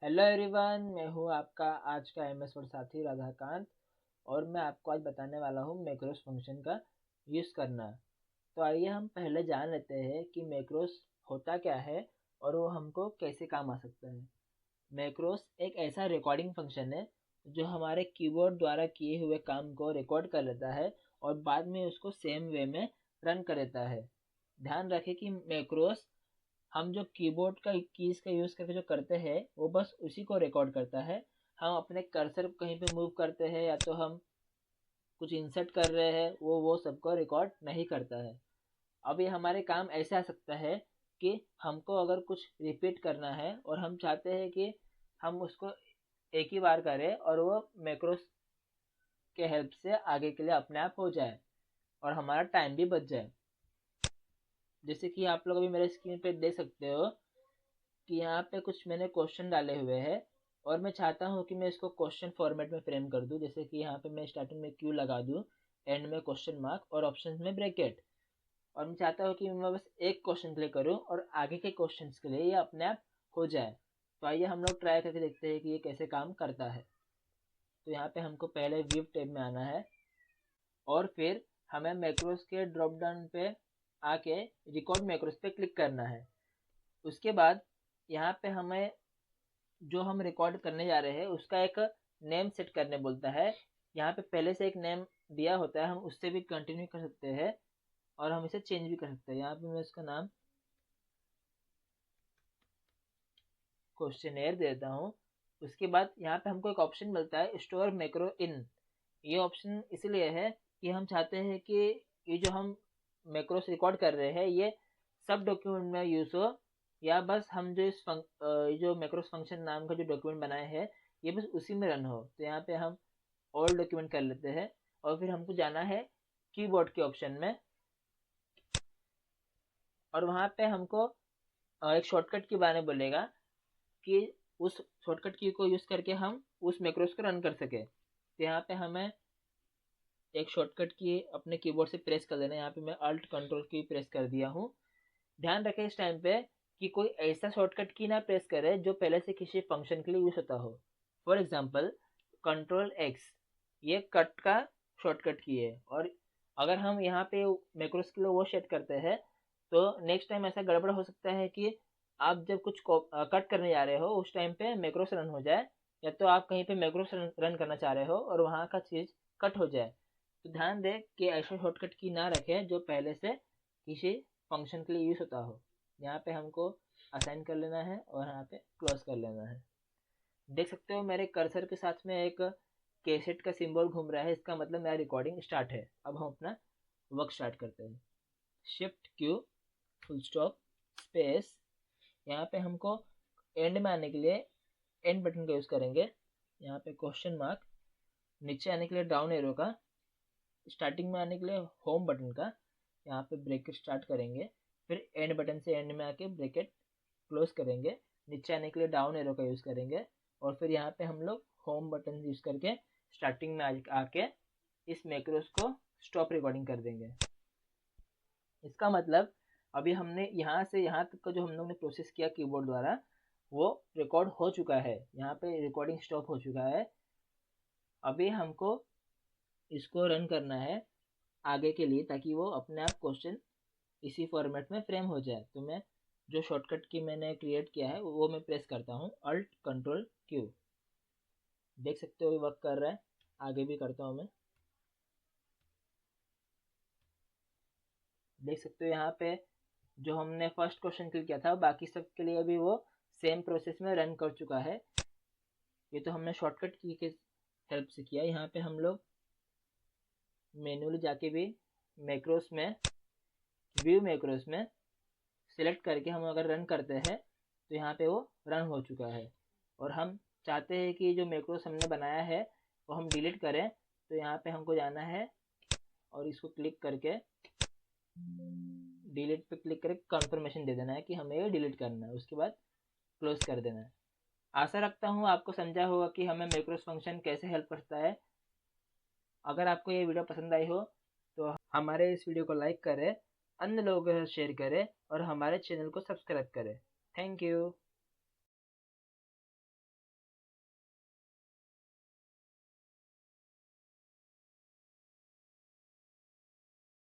Hello everyone, मैं हूँ आपका आज का एमएस वर्ड साथी राधाकांत। और मैं आपको आज बताने वाला हूँ मैक्रोस फंक्शन का यूज़ करना। तो आइए हम पहले जान लेते हैं कि मैक्रोस होता क्या है और वो हमको कैसे काम आ सकता है। मैक्रोस एक ऐसा रिकॉर्डिंग फंक्शन है जो हमारे कीबोर्ड द्वारा किए हुए काम को रिकॉर्ड कर लेता है और बाद में उसको सेम वे में रन कर देता है। ध्यान रखें कि मैक्रोस हम जो कीबोर्ड का कीज का यूज़ करके जो करते हैं वो बस उसी को रिकॉर्ड करता है। हम अपने कर्सर को कहीं पे मूव करते हैं या तो हम कुछ इंसर्ट कर रहे हैं, वो सबको रिकॉर्ड नहीं करता है। अब ये हमारे काम ऐसे आ सकता है कि हमको अगर कुछ रिपीट करना है और हम चाहते हैं कि हम उसको एक ही बार करें और वो मैक्रोस के हेल्प से आगे के लिए अपने आप हो जाए और हमारा टाइम भी बच जाए। जैसे कि आप लोग अभी मेरे स्क्रीन पे देख सकते हो कि यहाँ पे कुछ मैंने क्वेश्चन डाले हुए हैं और मैं चाहता हूँ कि मैं इसको क्वेश्चन फॉर्मेट में फ्रेम कर दूँ। जैसे कि यहाँ पे मैं स्टार्टिंग में क्यू लगा दूँ, एंड में क्वेश्चन मार्क और ऑप्शन में ब्रैकेट। और मैं चाहता हूँ कि मैं बस एक क्वेश्चन के लिए करूँ और आगे के क्वेश्चन के लिए ये अपने आप हो जाए। तो आइए हम लोग ट्राई करके देखते हैं कि ये कैसे काम करता है। तो यहाँ पे हमको पहले व्यू टैब में आना है और फिर हमें मैक्रोस के ड्रॉप डाउन पे आके रिकॉर्ड मैक्रोस पे क्लिक करना है। उसके बाद यहाँ पे हमें जो हम रिकॉर्ड करने जा रहे हैं उसका एक नेम सेट करने बोलता है। यहाँ पे पहले से एक नेम दिया होता है, हम उससे भी कंटिन्यू कर सकते हैं और हम इसे चेंज भी कर सकते हैं। यहाँ पे मैं उसका नाम क्वेश्चन एयर देता हूँ। उसके बाद यहाँ पे हमको एक ऑप्शन मिलता है स्टोर मैक्रो इन। ये ऑप्शन इसलिए है कि हम चाहते हैं कि ये जो हम मैक्रोस रिकॉर्ड कर रहे हैं ये सब डॉक्यूमेंट में यूज़ हो, या बस हम जो जो मैक्रोस फंक्शन नाम का जो डॉक्यूमेंट बनाए हैं ये बस उसी में रन हो। तो यहाँ पे हम ऑल डॉक्यूमेंट कर लेते हैं और फिर हमको जाना है कीबोर्ड के ऑप्शन में और वहाँ पे हमको एक शॉर्टकट की बारे में बोलेगा कि उस शॉर्टकट की को यूज़ करके हम उस मैक्रोस को रन कर सके। तो यहाँ पे हमें एक शॉर्टकट की अपने कीबोर्ड से प्रेस कर लेना है। यहाँ पे मैं अल्ट कंट्रोल की प्रेस कर दिया हूँ। ध्यान रखें इस टाइम पे कि कोई ऐसा शॉर्टकट की ना प्रेस करे जो पहले से किसी फंक्शन के लिए यूज होता हो। फॉर एग्जाम्पल कंट्रोल एक्स, ये कट का शॉर्टकट की है और अगर हम यहाँ पे मैक्रोस के लिए वो सेट करते हैं तो नेक्स्ट टाइम ऐसा गड़बड़ हो सकता है कि आप जब कुछ कट करने जा रहे हो उस टाइम पे मैक्रोस रन हो जाए, या तो आप कहीं पे मैक्रोस रन करना चाह रहे हो और वहाँ का चीज़ कट हो जाए। तो ध्यान दें कि ऐसा शॉर्टकट की ना रखें जो पहले से किसी फंक्शन के लिए यूज़ होता हो। यहाँ पे हमको असाइन कर लेना है और यहाँ पे क्लोज कर लेना है। देख सकते हो मेरे कर्सर के साथ में एक कैसेट का सिंबल घूम रहा है, इसका मतलब मेरा रिकॉर्डिंग स्टार्ट है। अब हम अपना वर्क स्टार्ट करते हैं। Shift Q full stop space, यहाँ पे हमको एंड में आने के लिए एंड बटन का यूज़ करेंगे। यहाँ पे क्वेश्चन मार्क, नीचे आने के लिए डाउन एरो का, स्टार्टिंग में आने के लिए होम बटन का, यहाँ पे ब्रैकेट स्टार्ट करेंगे, फिर एंड बटन से एंड में आके ब्रैकेट क्लोज करेंगे, नीचे आने के लिए डाउन एरो का यूज़ करेंगे और फिर यहाँ पे हम लोग होम बटन यूज़ करके स्टार्टिंग में आके इस मैक्रोस को स्टॉप रिकॉर्डिंग कर देंगे। इसका मतलब अभी हमने यहाँ से यहाँ तक का जो हम लोग ने प्रोसेस किया कीबोर्ड द्वारा वो रिकॉर्ड हो चुका है, यहाँ पे रिकॉर्डिंग स्टॉप हो चुका है। अभी हमको इसको रन करना है आगे के लिए ताकि वो अपने आप क्वेश्चन इसी फॉर्मेट में फ्रेम हो जाए। तो मैं जो शॉर्टकट की मैंने क्रिएट किया है वो मैं प्रेस करता हूँ अल्ट कंट्रोल क्यू। देख सकते हो वर्क कर रहा है। आगे भी करता हूँ मैं, देख सकते हो यहाँ पे जो हमने फर्स्ट क्वेश्चन क्लिक किया था बाकी सब के लिए भी वो सेम प्रोसेस में रन कर चुका है। ये तो हमने शॉर्टकट की के हेल्प से किया। यहाँ पे हम लोग मैन्युअली जाके भी मैक्रोस में व्यू मैक्रोस में सिलेक्ट करके हम अगर रन करते हैं तो यहाँ पे वो रन हो चुका है। और हम चाहते हैं कि जो मैक्रोस हमने बनाया है वो हम डिलीट करें, तो यहाँ पे हमको जाना है और इसको क्लिक करके डिलीट पे क्लिक करके कंफर्मेशन दे देना है कि हमें ये डिलीट करना है। उसके बाद क्लोज कर देना है। आशा रखता हूँ आपको समझा होगा कि हमें मैक्रोस फंक्शन कैसे हेल्प करता है। अगर आपको ये वीडियो पसंद आई हो तो हमारे इस वीडियो को लाइक करें, अन्य लोगों के साथ शेयर करें और हमारे चैनल को सब्सक्राइब करें। Thank you.